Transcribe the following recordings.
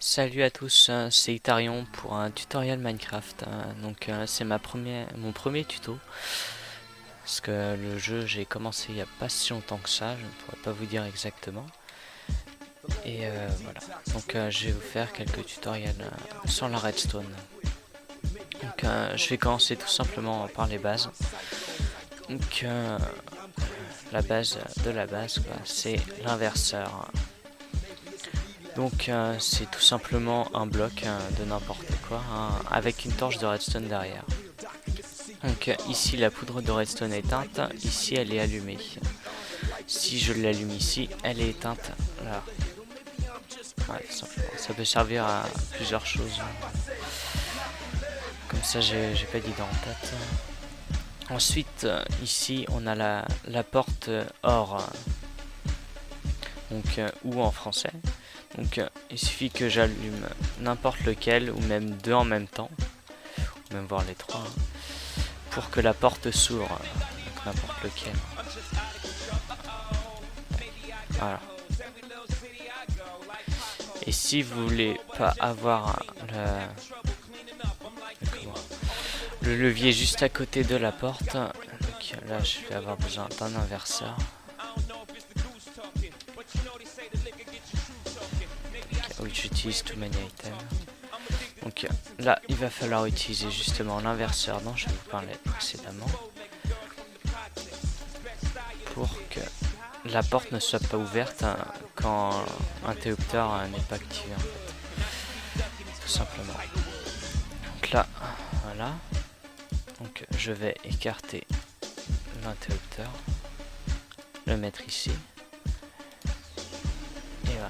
Salut à tous, c'est Itarion pour un tutoriel Minecraft. C'est mon premier tuto. Parce que le jeu, j'ai commencé il n'y a pas si longtemps que ça, je ne pourrais pas vous dire exactement. Et voilà, je vais vous faire quelques tutoriels sur la redstone. Je vais commencer tout simplement par les bases. Donc la base de la base, quoi, c'est l'inverseur. C'est tout simplement un bloc de n'importe quoi avec une torche de redstone derrière. Ici la poudre de redstone est éteinte, ici elle est allumée. Si je l'allume ici, elle est éteinte là. Ouais, ça peut servir à plusieurs choses. Comme ça j'ai pas d'idée en tête. Ensuite ici on a la porte or. Ou en français. Il suffit que j'allume n'importe lequel ou même deux en même temps, ou même voir les trois, pour que la porte s'ouvre. Donc n'importe lequel. Voilà. Et si vous voulez pas avoir le levier juste à côté de la porte, donc là je vais avoir besoin d'un inverseur. Oui, j'utilise too many items. Donc là, il va falloir utiliser justement l'inverseur dont je vous parlais précédemment pour que la porte ne soit pas ouverte quand un interrupteur n'est pas activé en fait. Tout simplement. Donc là, voilà. Donc je vais écarter l'interrupteur, le mettre ici. Et voilà.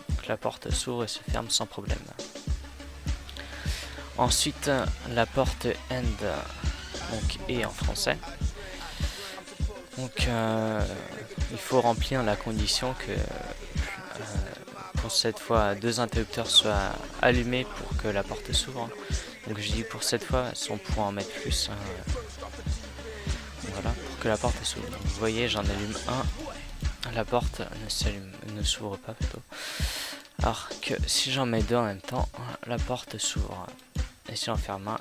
Donc la porte s'ouvre et se ferme sans problème. Ensuite, la porte end est en français. Il faut remplir la condition que pour cette fois deux interrupteurs soient allumés pour que la porte s'ouvre. Donc je dis pour cette fois, on pourra en mettre plus. Voilà, pour que la porte s'ouvre. Donc, vous voyez, j'en allume un. La porte ne s'ouvre pas plutôt. Alors que si j'en mets deux en même temps, la porte s'ouvre. Et si j'en ferme un,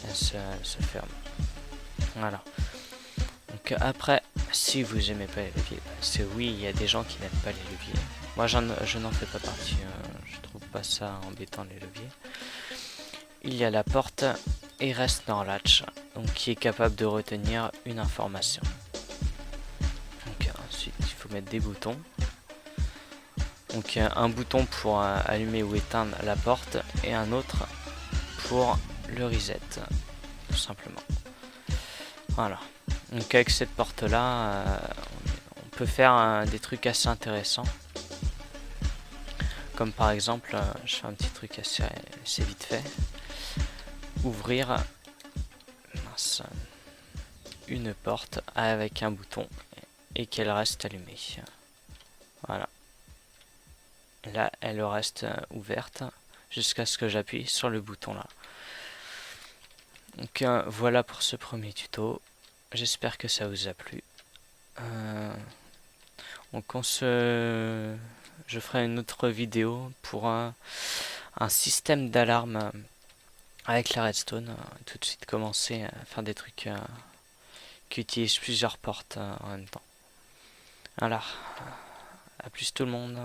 elle se ferme. Voilà. Donc après, si vous aimez pas les leviers, c'est oui, il y a des gens qui n'aiment pas les leviers. Moi, je n'en fais pas partie. Je trouve pas ça embêtant les leviers. Il y a la porte et reste dans latch, donc qui est capable de retenir une information. Donc ensuite, il faut mettre des boutons. Donc un bouton pour allumer ou éteindre la porte et un autre pour le reset, tout simplement. Voilà. Donc avec cette porte là, on peut faire des trucs assez intéressants. Comme par exemple, je fais un petit truc assez vite fait. Ouvrir une porte avec un bouton et qu'elle reste allumée. Voilà. Là, elle reste ouverte jusqu'à ce que j'appuie sur le bouton là. Donc voilà pour ce premier tuto. J'espère que ça vous a plu. Je ferai une autre vidéo pour un système d'alarme avec la redstone. Tout de suite commencer à faire des trucs qui utilisent plusieurs portes en même temps. Voilà. À plus tout le monde.